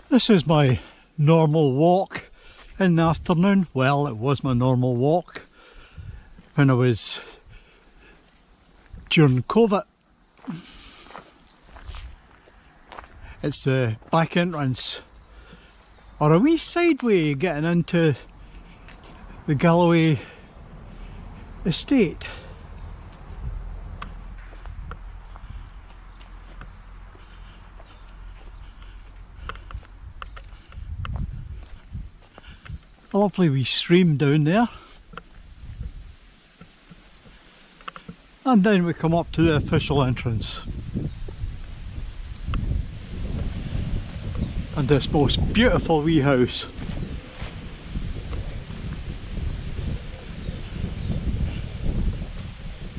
This is my normal walk in the afternoon. Well, it was my normal walk when I was during COVID. It's the back entrance, or a wee sideway getting into the Galloway Estate. A lovely wee stream down there. And then we come up to the official entrance. And this most beautiful wee house.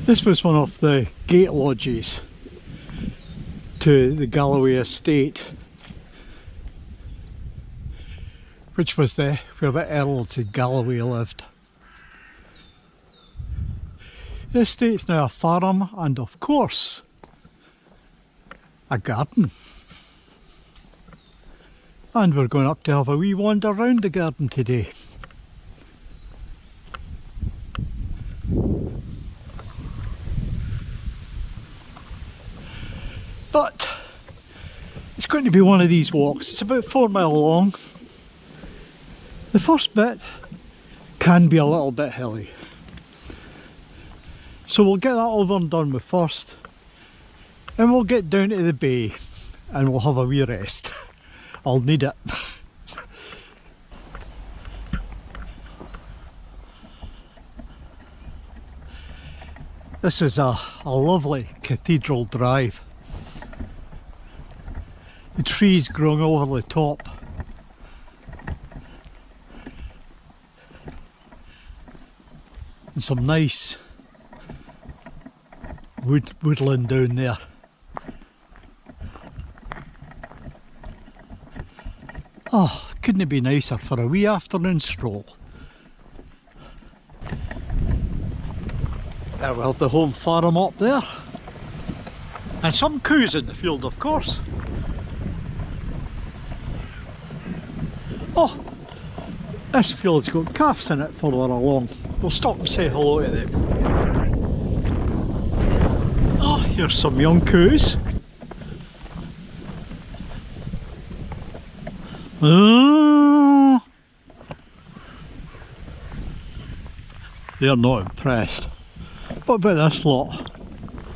This was one of the gate lodges to the Galloway Estate, which was where the Earls of Galloway lived. The estate's now a farm and, of course, a garden. And we're going up to have a wee wander around the garden today. But it's going to be one of these walks. It's about 4 miles long. The first bit can be a little bit hilly, so we'll get that over and done with first, and we'll get down to the bay and we'll have a wee rest. I'll need it. This is a lovely cathedral drive. The trees growing over the top. And some nice woodland down there. Oh, couldn't it be nicer for a wee afternoon stroll? There we have the home farm up there. And some coos in the field, of course. Oh, this field's got calves in it further along. We'll stop and say hello to them. Oh, here's some young coos. They're not impressed. What about this lot?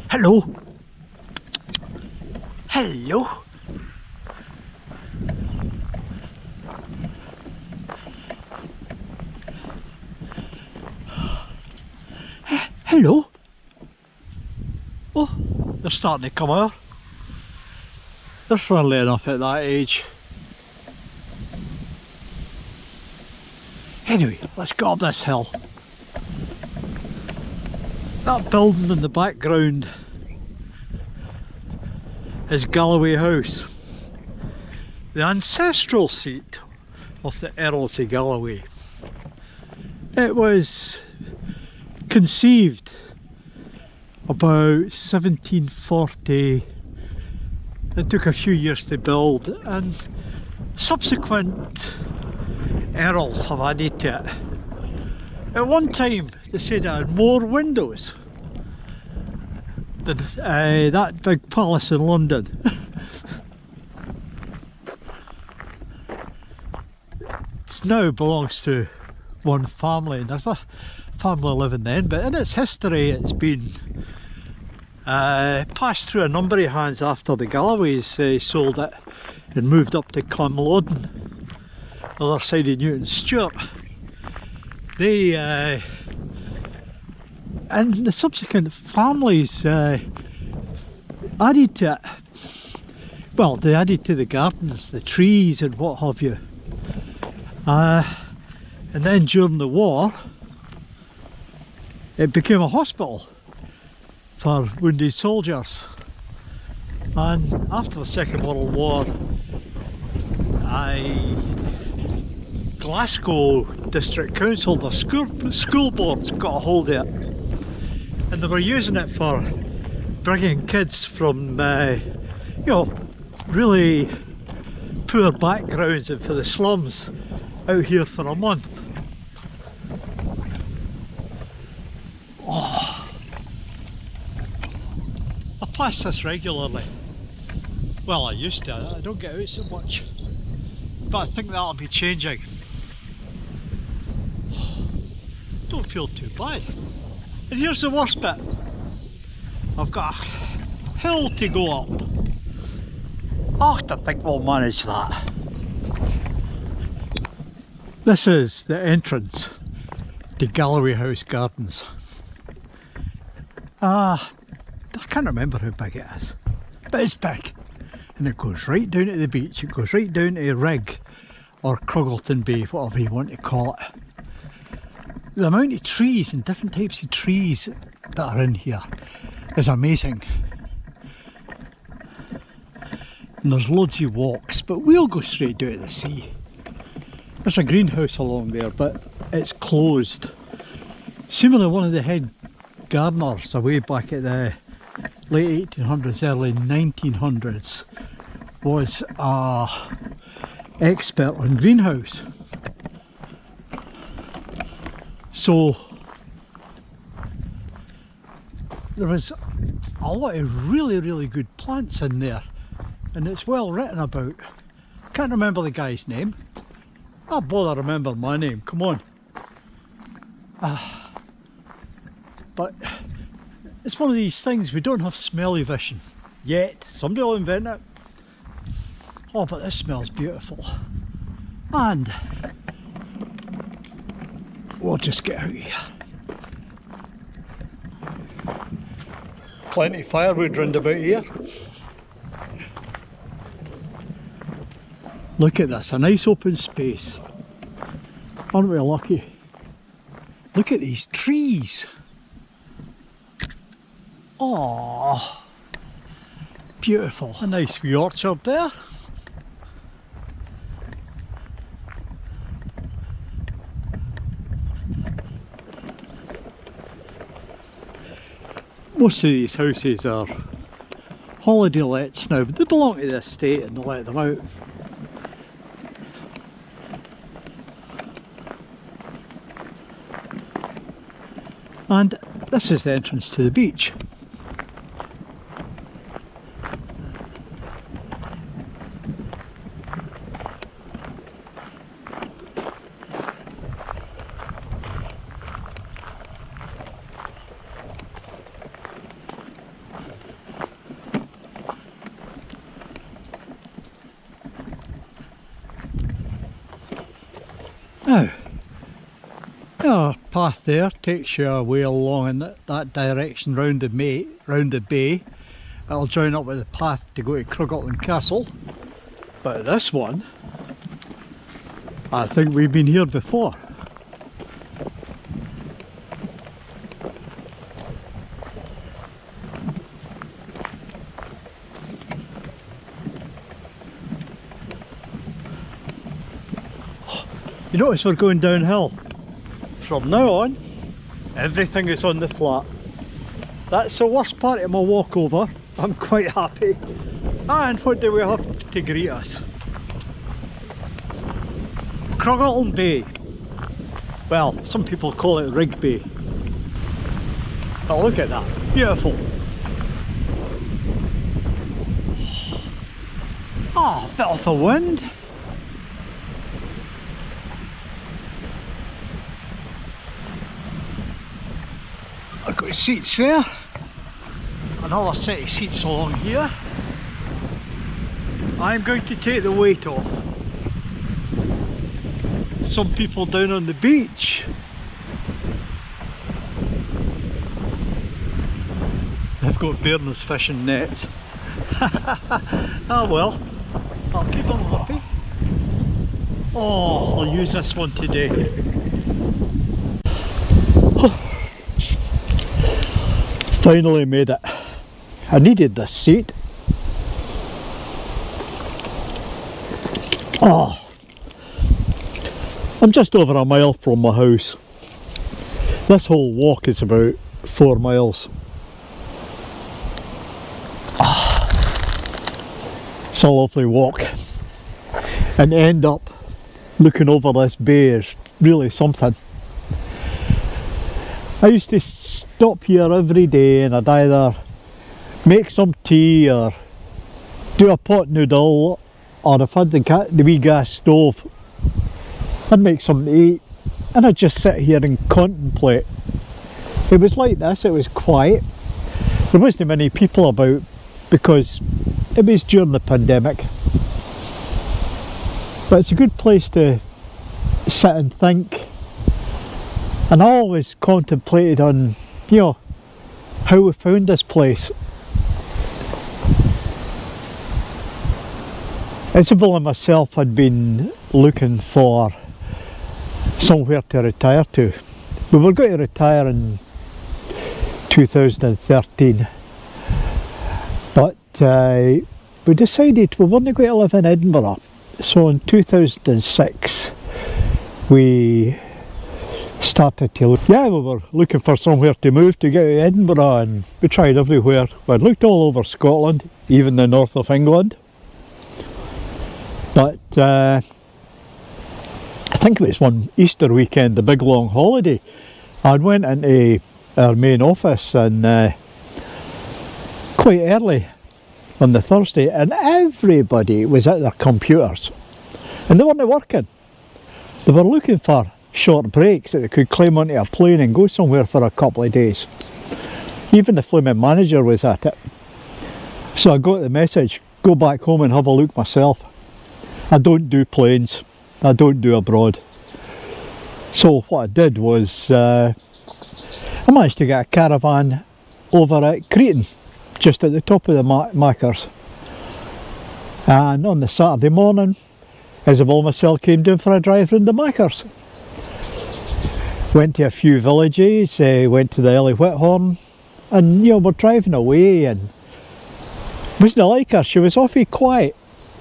Hello. Hello. Hello. Oh, they're starting to come out. They're friendly enough at that age. Anyway, let's go up this hill. That building in the background is Galloway House, the ancestral seat of the Earls of Galloway. It was conceived about 1740. It took a few years to build, and subsequent earls have added to it. At one time they said it had more windows than that big palace in London. It now belongs to one family, and there's a family living then, but in its history it's been passed through a number of hands after the Galloways sold it and moved up to Cumloden, the other side of Newton Stewart. They and the subsequent families added to it. Well, they added to the gardens, the trees and what have you. And then during the war it became a hospital for wounded soldiers. And after the Second World War, Glasgow District Council, the school boards got a hold of it, and they were using it for bringing kids from, you know, really poor backgrounds and for the slums out here for a month. Oh, I pass this regularly. Well, I used to. I don't get out so much, but I think that'll be changing. Don't feel too bad. And here's the worst bit. I've got a hill to go up. I think we'll manage that. This is the entrance to Galloway House Gardens. I can't remember how big it is, but it's big. And it goes right down to the beach. It goes right down to Rigg or Cruggleton Bay, whatever you want to call it. The amount of trees and different types of trees that are in here is amazing. And there's loads of walks, but we'll go straight down to the sea. There's a greenhouse along there, but it's closed. Seemingly one of the head gardeners away back at the late 1800s, early 1900s was a expert on greenhouse. So there was a lot of really good plants in there, and it's well written about. Can't remember the guy's name. I'll bother remember my name, come on. But it's one of these things, we don't have smelly vision yet. Somebody will invent it. Oh, but this smells beautiful. And we'll just get out of here. Plenty of firewood round about here. Look at this, a nice open space. Aren't we lucky? Look at these trees. Oh, beautiful. A nice wee orchard there. Most of these houses are holiday lets now, but they belong to the estate and they let them out. And this is the entrance to the beach. Now, our path there takes you away along in that direction round the bay. It'll join up with the path to go to Cruggleton Castle. But this one, I think we've been here before. You notice we're going downhill. From now on, everything is on the flat. That's the worst part of my walk over. I'm quite happy. And what do we have to greet us? Cruggleton Bay. Well, some people call it Rigg Bay. But look at that, beautiful. Ah, a bit of a wind. I've got seats there, another set of seats along here. I'm going to take the weight off. Some people down on the beach, they've got bareness fishing nets. Ah well, I'll keep them happy. Oh, I'll use this one today. Finally made it. I needed this seat. Oh, I'm just over a mile from my house. This whole walk is about 4 miles. It's a lovely walk. and end up looking over this bay is really something. I used to stop here every day and I'd either make some tea or do a pot noodle, or if I had the wee gas stove, I'd make something to eat and I'd just sit here and contemplate. It was like this, it was quiet. There wasn't many people about because it was during the pandemic. But it's a good place to sit and think. And I always contemplated on, you know, how we found this place. Isabel and myself had been looking for somewhere to retire to. We were going to retire in 2013, but we decided we weren't going to live in Edinburgh. So in 2006 we started to look. Yeah, we were looking for somewhere to move to get to Edinburgh, and we tried everywhere. We'd looked all over Scotland, even the north of England. But I think it was one Easter weekend, the big long holiday, I went into our main office and quite early on the Thursday, and everybody was at their computers and they weren't working. They were looking for short breaks that they could climb onto a plane and go somewhere for a couple of days. Even the flaming manager was at it. So I got the message, go back home and have a look myself. I don't do planes, I don't do abroad. So what I did was I managed to get a caravan over at Cruggleton, just at the top of the Mackers. And on the Saturday morning, Isabel and myself came down for a drive round the Mackers. Went to a few villages, went to the Early Whithorn, and you know, we're driving away, and wasn't like her, she was awfully quiet.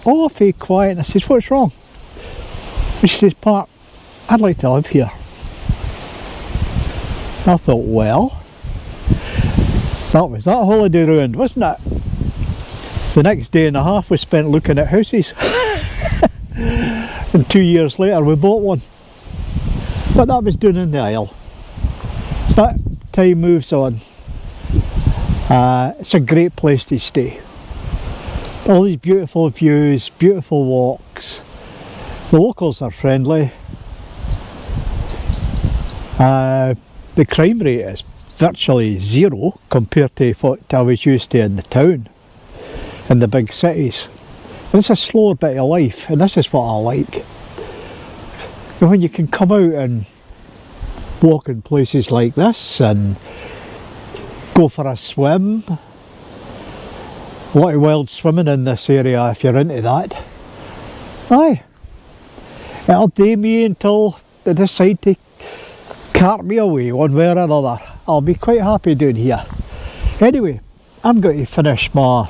And I says, what's wrong? And she says, Pat, I'd like to live here. I thought, well, that was that holiday ruined, wasn't it? The next day and a half we spent looking at houses. And 2 years later we bought one. But that was down in the Isle. But time moves on. It's a great place to stay. All these beautiful views, beautiful walks. The locals are friendly. The crime rate is virtually zero compared to what I was used to in the town, in the big cities. And it's a slower bit of life, and this is what I like. And when you can come out and walk in places like this and go for a swim. A lot of wild swimming in this area if you're into that. Aye, it'll day me until they decide to cart me away one way or another. I'll be quite happy down here. Anyway, I'm going to finish my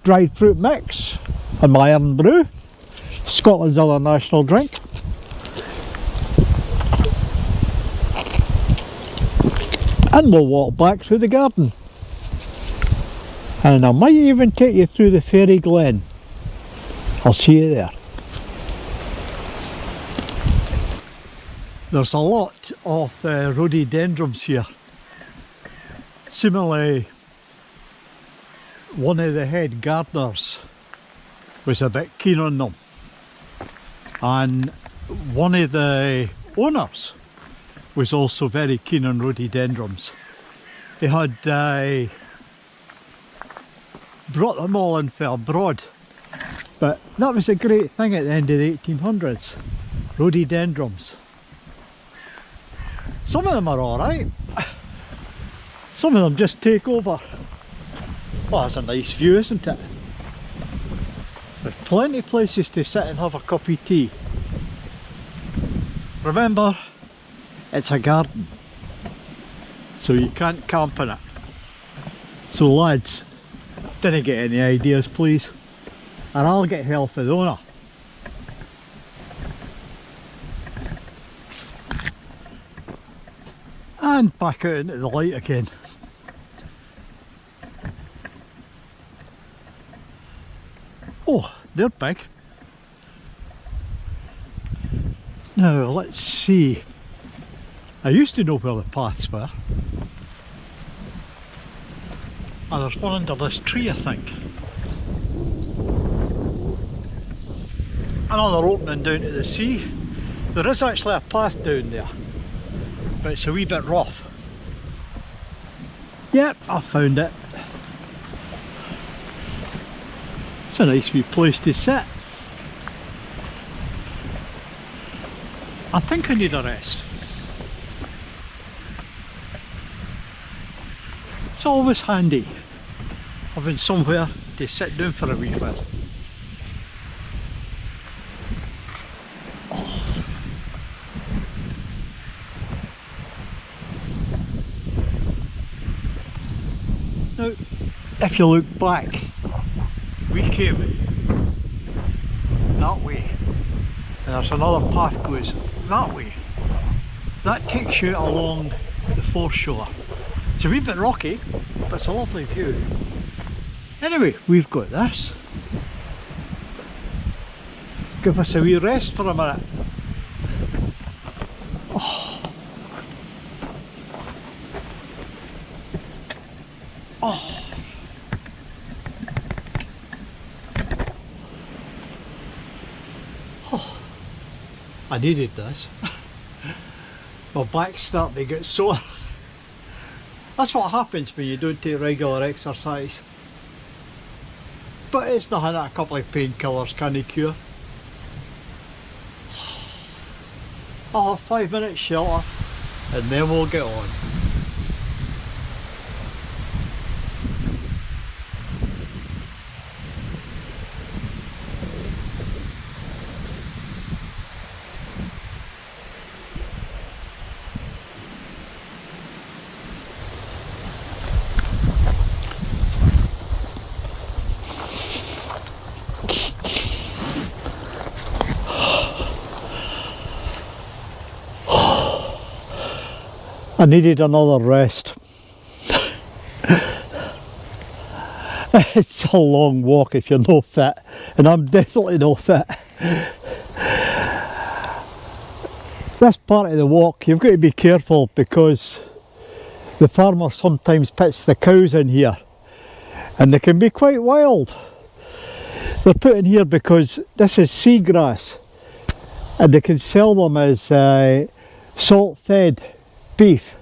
dried fruit mix and my iron brew, Scotland's other national drink. And we'll walk back through the garden. And I might even take you through the Fairy Glen. I'll see you there. There's a lot of rhododendrons here. Seemingly one of the head gardeners was a bit keen on them, and one of the owners was also very keen on rhododendrons. He had brought them all in for abroad, but that was a great thing at the end of the 1800s, rhododendrons. Some of them are alright, some of them just take over. Well, that's a nice view, isn't it? There's plenty of places to sit and have a cup of tea. Remember, it's a garden, so you can't camp in it. So lads, didn't get any ideas please, and I'll get help for the owner. And back out into the light again. Oh, they're big. Now let's see. I used to know where the paths were. Oh, there's one under this tree, I think. Another opening down to the sea. There is actually a path down there, but it's a wee bit rough. Yep, I found it. It's a nice wee place to sit. I think I need a rest. It's always handy having somewhere to sit down for a wee while. Now, if you look back, we came that way, and there's another path goes that way. That takes you along the foreshore. It's a wee bit rocky, but it's a lovely view. Anyway, we've got this. Give us a wee rest for a minute. Oh. Oh. Oh. I needed this. My back's starting to get sore. That's what happens when you don't take regular exercise. But it's nothing that a couple of painkillers can't cure. I'll have 5 minutes shelter and then we'll get on. I needed another rest. It's a long walk if you're not fit, and I'm definitely not fit. This part of the walk you've got to be careful because the farmer sometimes puts the cows in here and they can be quite wild. They're put in here because this is seagrass and they can sell them as salt fed beef.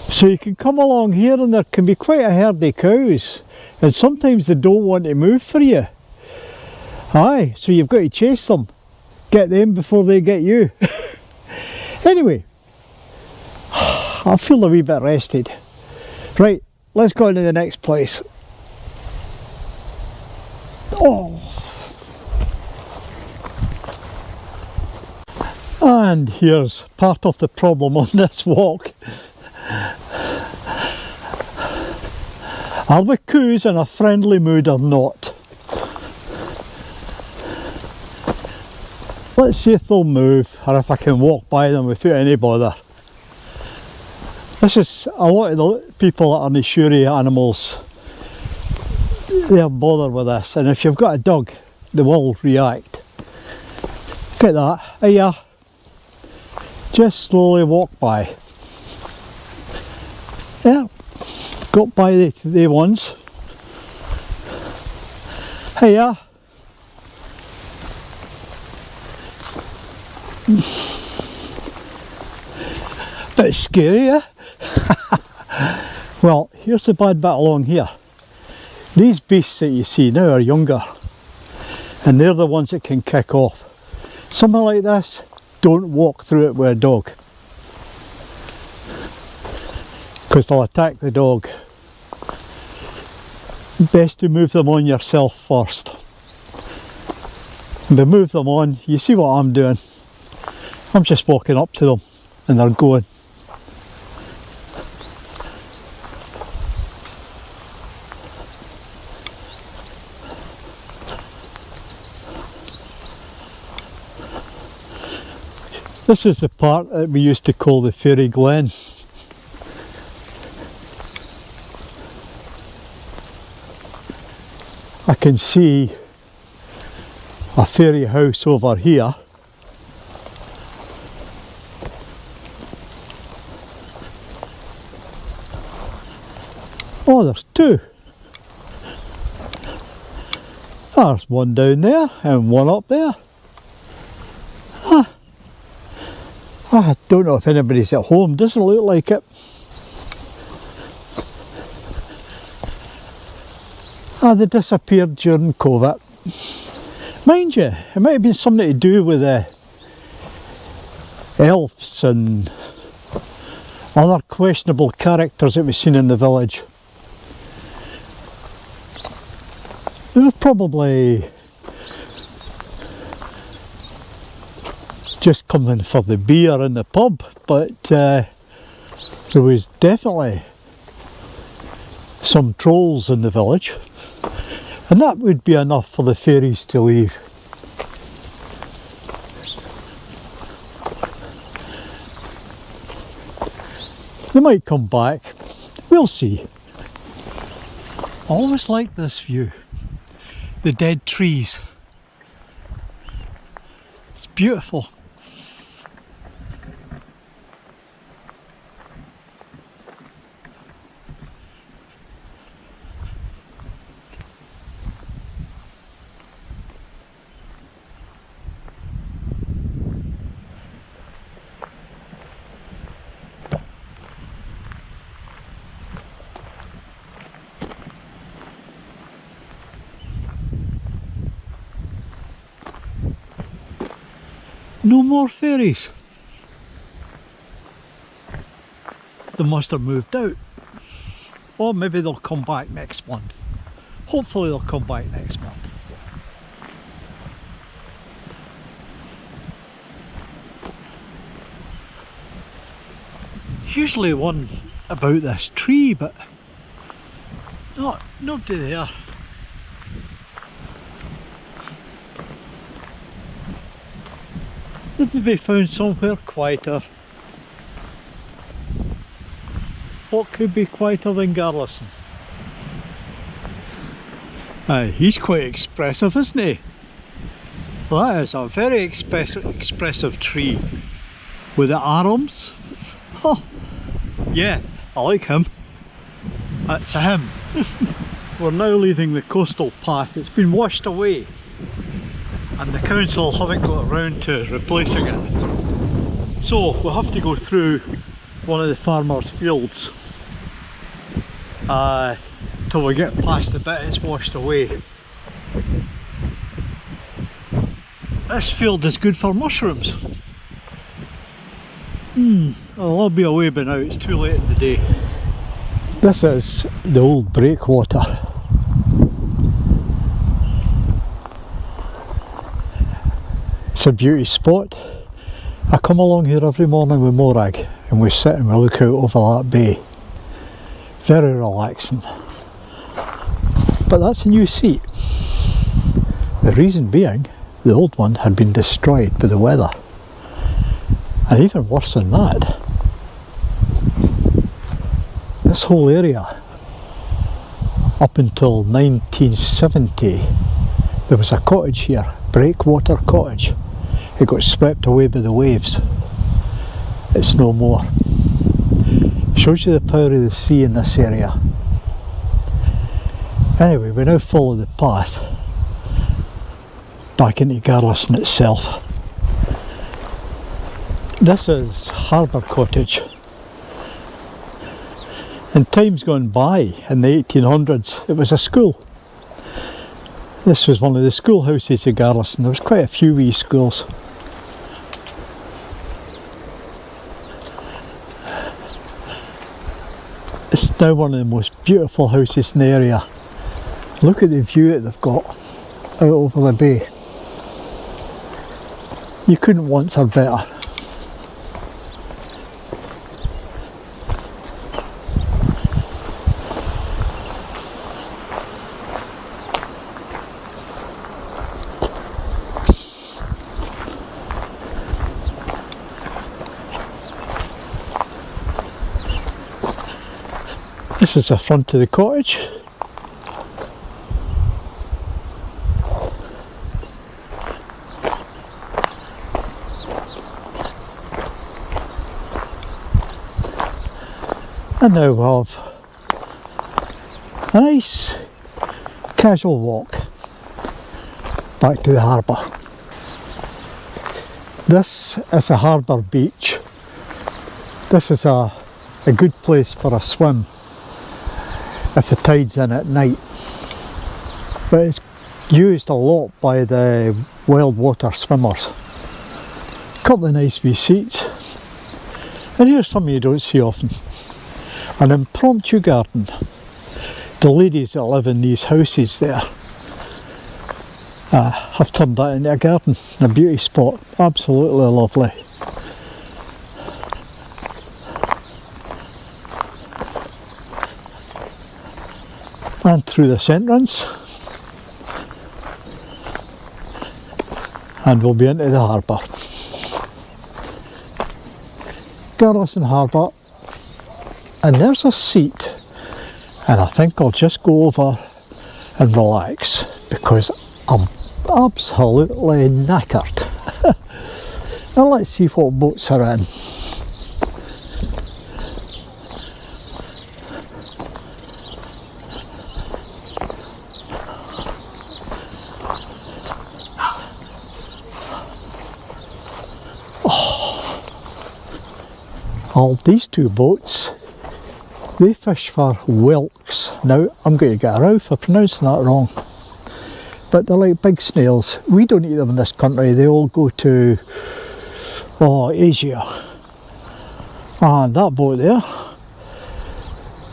So you can come along here and there can be quite a herd of cows and sometimes they don't want to move for you. Aye, so you've got to chase them, get them before they get you. Anyway, I feel a wee bit rested. Right, let's go on to the next place. Oh. And here's part of the problem on this walk. Are the cows in a friendly mood or not? Let's see if they'll move or if I can walk by them without any bother. This is a lot of the people that are insuring animals, they're bothered with this, and if you've got a dog they will react. Look at that, hiya. Just slowly walk by. Yeah, got by the ones. Hiya. Bit scary, eh? Well, here's the bad bit along here. These beasts that you see now are younger and they're the ones that can kick off. Something like this, don't walk through it with a dog because they'll attack the dog. Best to move them on yourself first. If you move them on, you see what I'm doing. I'm just walking up to them and they're going. This is the part that we used to call the Fairy Glen. I can see a fairy house over here. Oh, there's two. There's one down there and one up there. I don't know if anybody's at home, doesn't look like it. They disappeared during COVID. Mind you, it might have been something to do with the elves and other questionable characters that we've seen in the village. They were probably just coming for the beer in the pub, but there was definitely some trolls in the village, and that would be enough for the fairies to leave. They might come back, we'll see. I always like this view, the dead trees. It's beautiful. No more fairies. They must have moved out. Or maybe they'll come back next month. Hopefully they'll come back next month. Usually one about this tree, but nobody there. They'd maybe found somewhere quieter. What could be quieter than Galloway? He's quite expressive, isn't he? That is a very expressive tree with the arms. Oh, yeah, I like him. That's a him. We're now leaving the coastal path. It's been washed away, and the council haven't got around to replacing it. So we'll have to go through one of the farmers' fields till we get past the bit it's washed away. This field is good for mushrooms. I'll be away by now, it's too late in the day. This is the old breakwater. It's a beauty spot. I come along here every morning with Rigg and we sit and we look out over that bay. Very relaxing. But that's a new seat. The reason being, the old one had been destroyed by the weather. And even worse than that, this whole area, up until 1970, there was a cottage here, Breakwater Cottage. It got swept away by the waves. It's no more. Shows you the power of the sea in this area. Anyway, we now follow the path back into Galloway itself. This is Harbour Cottage. In times gone by, in the 1800s, it was a school. This was one of the schoolhouses of Galloway, and there was quite a few wee schools. It's now one of the most beautiful houses in the area. Look at the view that they've got out over the bay. You couldn't want for better. This is the front of the cottage. And now we have a nice casual walk back to the harbour. This is a harbour beach. This is a good place for a swim if the tide's in at night, but it's used a lot by the wild water swimmers. Couple of nice wee seats, and here's something you don't see often, an impromptu garden. The ladies that live in these houses there have turned that into a garden, a beauty spot, absolutely lovely. And through this entrance, and we'll be into the harbour. Galloway Harbour, and there's a seat, and I think I'll just go over and relax because I'm absolutely knackered. Now let's see what boats are in. All these two boats, they fish for whelks. Now I'm going to get a row for pronouncing that wrong, but they're like big snails. We don't eat them in this country, they all go to Asia. And that boat there,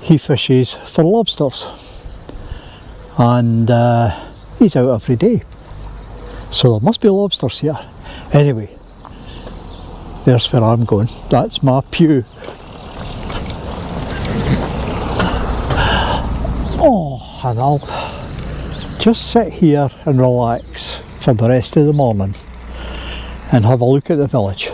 he fishes for lobsters, and he's out every day, so there must be lobsters here. Anyway, there's where I'm going. That's my pew. Oh, and I'll just sit here and relax for the rest of the morning and have a look at the village.